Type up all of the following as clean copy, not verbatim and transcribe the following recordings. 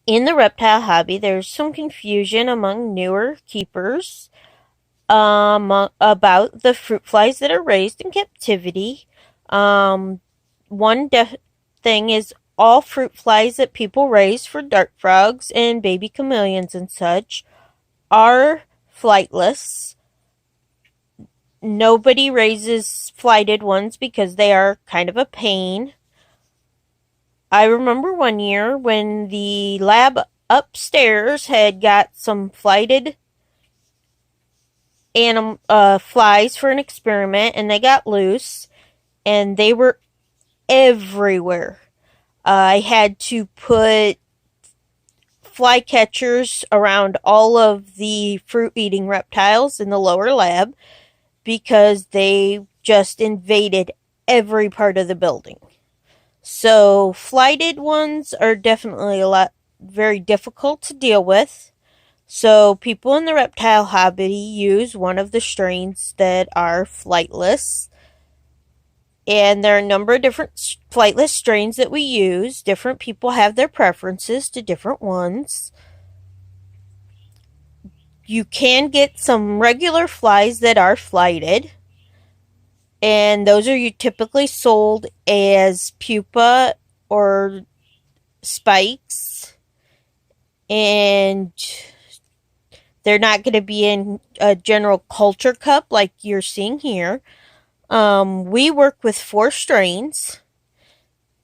In the reptile hobby, there's some confusion among newer keepers about the fruit flies that are raised in captivity. Um, one thing is all fruit flies that people raise for dart frogs and baby chameleons and such are flightless. Nobody raises flighted ones because they are kind of a pain. I remember one year when the lab upstairs had got some flighted flies for an experiment, and they got loose, and they were everywhere. I had to put fly catchers around all of the fruit eating reptiles in the lower lab because they just invaded every part of the building. So, flighted ones are definitely very difficult to deal with. So, people in the reptile hobby use one of the strains that are flightless. And there are a number of different flightless strains that we use. Different people have their preferences to different ones. You can get some regular flies that are flighted, and those are typically sold as pupa or spikes, and they're not going to be in a general culture cup like you're seeing here. We work with 4 strains.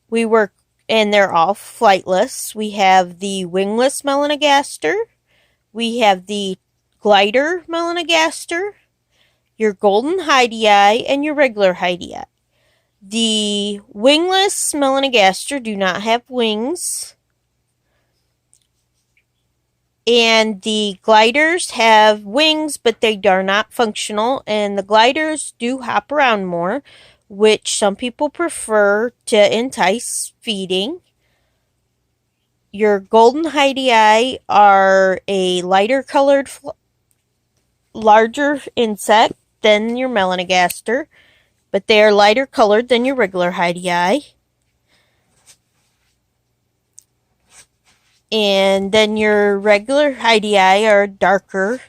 We work, and they're all flightless. We have the wingless melanogaster. We have the glider melanogaster, your golden hydei, and your regular hydei. The wingless melanogaster do not have wings, and the gliders have wings, but they are not functional, and the gliders do hop around more, which some people prefer to entice feeding. Your golden hydei are a lighter colored, larger insect than your melanogaster, but they are lighter colored than your regular hydei. And then your regular hydei are darker.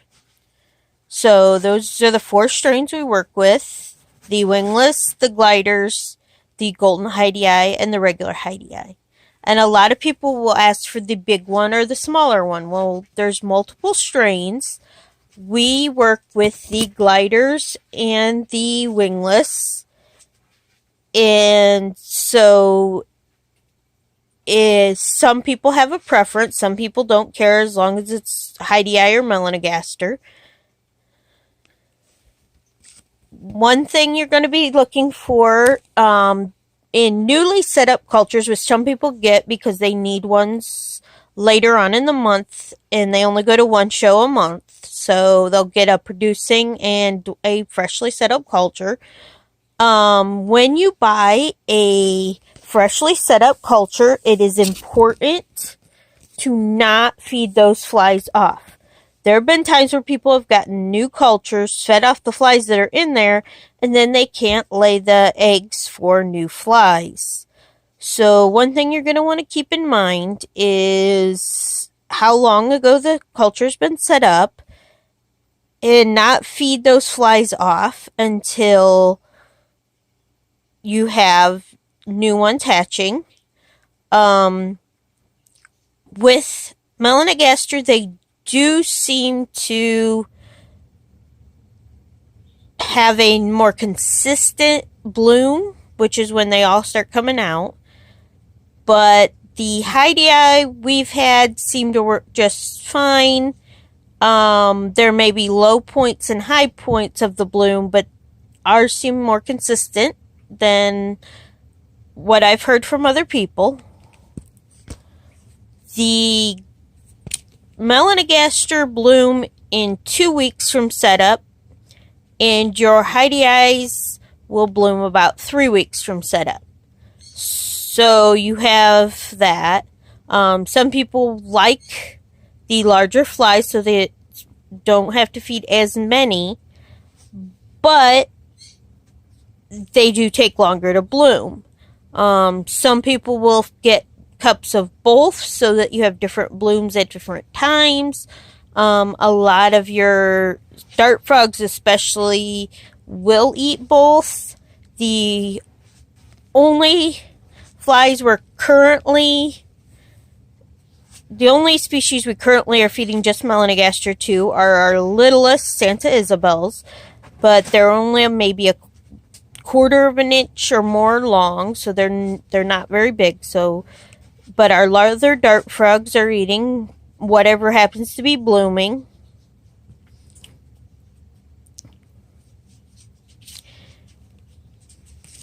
So those are the 4 strains we work with: the wingless, the gliders, the golden hydei, and the regular hydei. And a lot of people will ask for the big one or the smaller one. Well, there's multiple strains. We work with the gliders and the wingless. And so some people have a preference. Some people don't care as long as it's hydei or melanogaster. One thing you're going to be looking for in newly set up cultures, which some people get because they need ones later on in the month, and they only go to one show a month, so they'll get a producing and a freshly set up culture. When you buy a freshly set up culture, it is important to not feed those flies off. There have been times where people have gotten new cultures, fed off the flies that are in there, and then they can't lay the eggs for new flies. So one thing you're going to want to keep in mind is how long ago the culture's been set up, and not feed those flies off until you have new ones hatching. With melanogaster, they do seem to have a more consistent bloom, which is when they all start coming out. But the hydei we've had seem to work just fine. There may be low points and high points of the bloom, but ours seem more consistent than what I've heard from other people. The melanogaster bloom in 2 weeks from setup, and your hydei will bloom about 3 weeks from setup. So you have that. Some people like the larger flies so they don't have to feed as many, but they do take longer to bloom. Some people will get cups of both so that you have different blooms at different times. A lot of your dart frogs especially will eat both. The only flies we're currently The only species we currently are feeding just Melanogaster to are our littlest Santa Isabels, but they're only maybe a quarter of an inch or more long, so they're not very big. So, but our larger dart frogs are eating whatever happens to be blooming.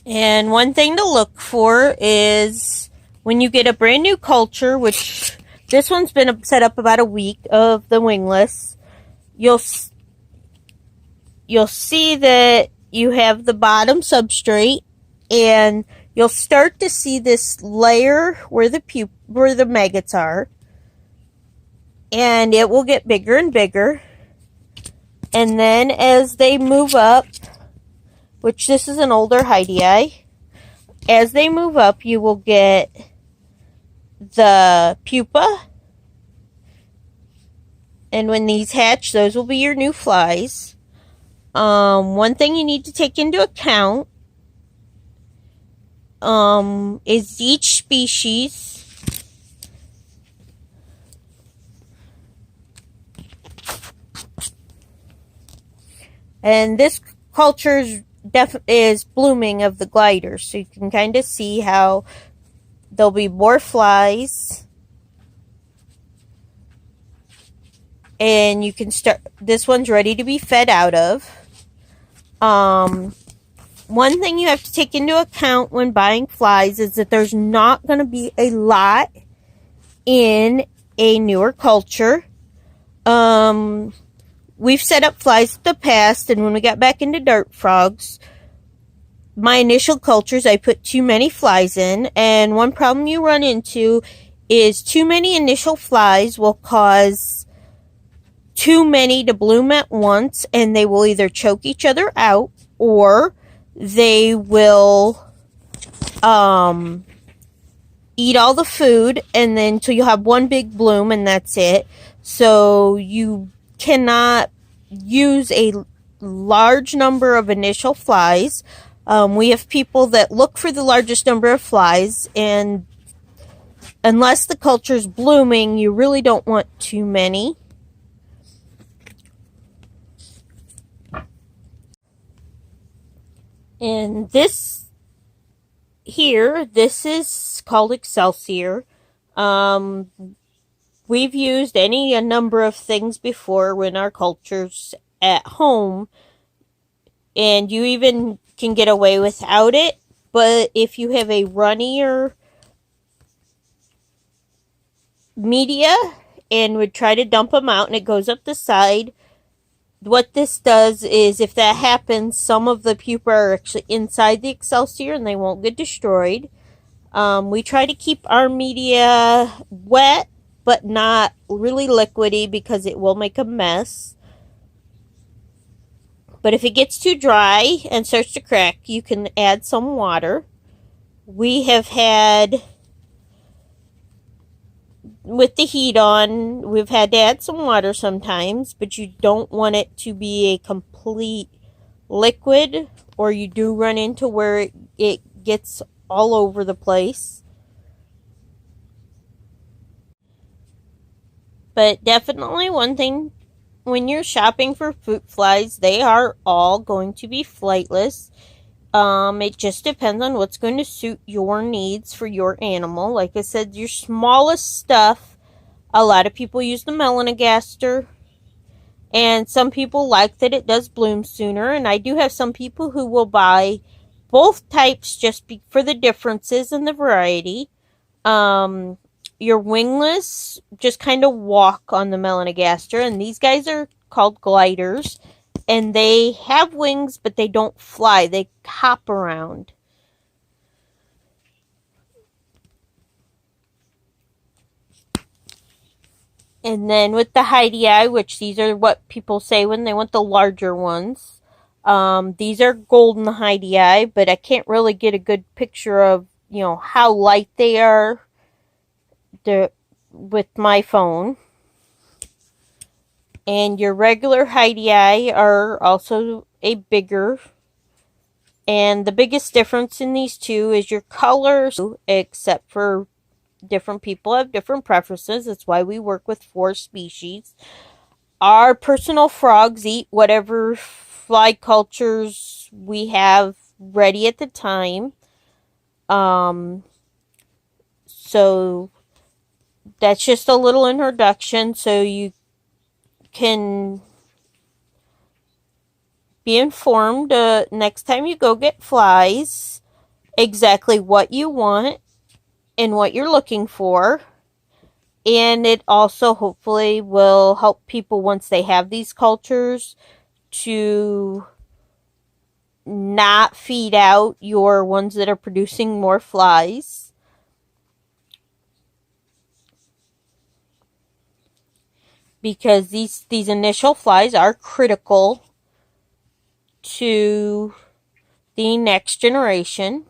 And one thing to look for is when you get a brand new culture, which this one's been set up about a week, of the wingless, you'll see that you have the bottom substrate, and you'll start to see this layer where the maggots are, and it will get bigger and bigger. And then as they move up, which this is an older Heidii, as they move up, you will get the pupa. And when these hatch, those will be your new flies. One thing you need to take into account is each species and this culture is blooming of the gliders, so you can kind of see how there'll be more flies, and you can start. This one's ready to be fed out of. One thing you have to take into account when buying flies is that there's not going to be a lot in a newer culture. We've set up flies in the past, and when we got back into dart frogs, my initial cultures, I put too many flies in, and one problem you run into is too many initial flies will cause too many to bloom at once, and they will either choke each other out, or they will eat all the food, and then so you'll have one big bloom, and that's it. So you cannot use a large number of initial flies. We have people that look for the largest number of flies, and unless the culture's blooming, you really don't want too many. And this is called Excelsior. We've used a number of things before in our cultures at home, and you even can get away without it. But if you have a runnier media and would try to dump them out and it goes up the side, what this does is, if that happens, some of the pupa are actually inside the Excelsior and they won't get destroyed. We try to keep our media wet, but not really liquidy, because it will make a mess. But if it gets too dry and starts to crack, you can add some water. We have had, with the heat on, we've had to add some water sometimes, but you don't want it to be a complete liquid, or you do run into where it gets all over the place. But definitely one thing, when you're shopping for fruit flies, they are all going to be flightless. It just depends on what's going to suit your needs for your animal. Like I said, your smallest stuff, a lot of people use the Melanogaster, and some people like that it does bloom sooner, and I do have some people who will buy both types just for the differences and the variety. Your wingless just kind of walk on the Melanogaster, and these guys are called gliders, and they have wings, but they don't fly. They hop around. And then with the Heidii, which these are what people say when they want the larger ones. These are golden Heidii, but I can't really get a good picture of, how light they are with my phone. And your regular Heidi are also a bigger. And the biggest difference in these two is your colors, except for different people have different preferences. That's why we work with 4 species. Our personal frogs eat whatever fly cultures we have ready at the time. So that's just a little introduction so you can be informed next time you go get flies exactly what you want and what you're looking for. And it also hopefully will help people once they have these cultures to not feed out your ones that are producing more flies. Because these initial flies are critical to the next generation.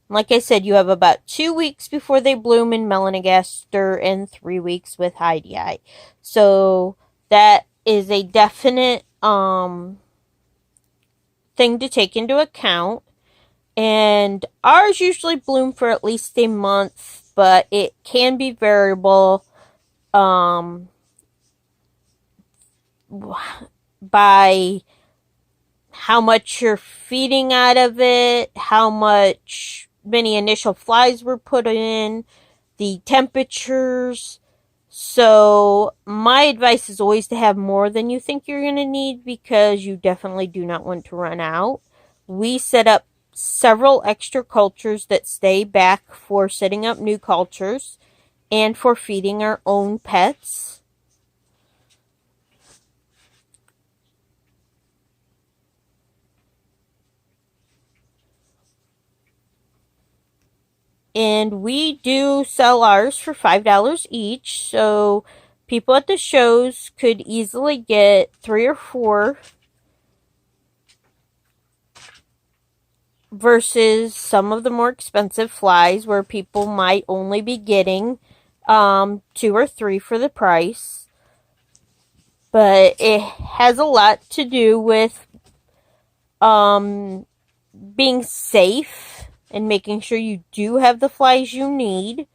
Like I said, you have about 2 weeks before they bloom in Melanogaster and 3 weeks with Heidi. So that is a definite thing to take into account. And ours usually bloom for at least a month, but it can be variable by how much you're feeding out of it, how many initial flies were put in, the temperatures. So my advice is always to have more than you think you're going to need because you definitely do not want to run out. We set up several extra cultures that stay back for setting up new cultures and for feeding our own pets. And we do sell ours for $5 each, so people at the shows could easily get 3 or 4 versus some of the more expensive flies where people might only be getting 2 or 3 for the price. But it has a lot to do with being safe and making sure you do have the flies you need.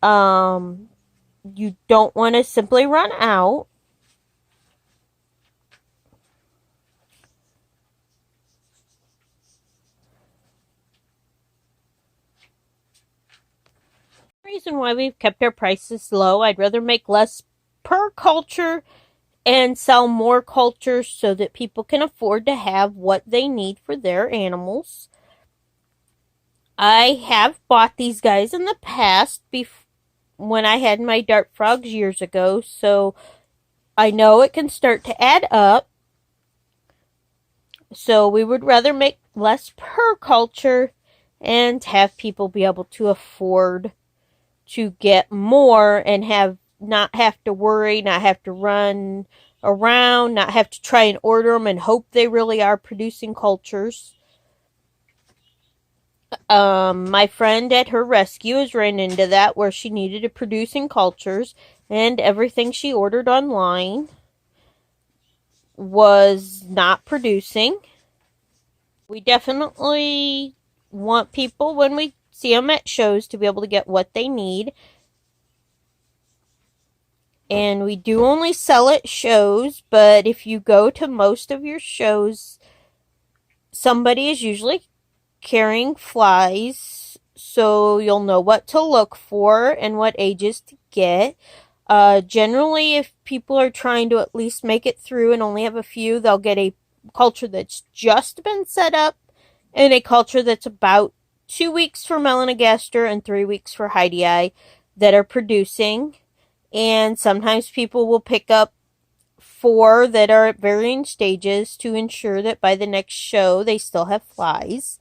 You don't want to simply run out. Reason why we've kept our prices low. I'd rather make less per culture and sell more cultures so that people can afford to have what they need for their animals. I have bought these guys in the past when I had my dart frogs years ago, so I know it can start to add up. So we would rather make less per culture and have people be able to afford to get more and not have to worry, not have to run around, not have to try and order them and hope they really are producing cultures. My friend at her rescue has ran into that where she needed to producing cultures and everything she ordered online was not producing. We definitely want people when we see them at shows to be able to get what they need. And we do only sell at shows, but if you go to most of your shows, somebody is usually carrying flies, so you'll know what to look for and what ages to get. Generally, if people are trying to at least make it through and only have a few, they'll get a culture that's just been set up and a culture that's about 2 weeks for Melanogaster and 3 weeks for Heidi that are producing. And sometimes people will pick up 4 that are at varying stages to ensure that by the next show they still have flies.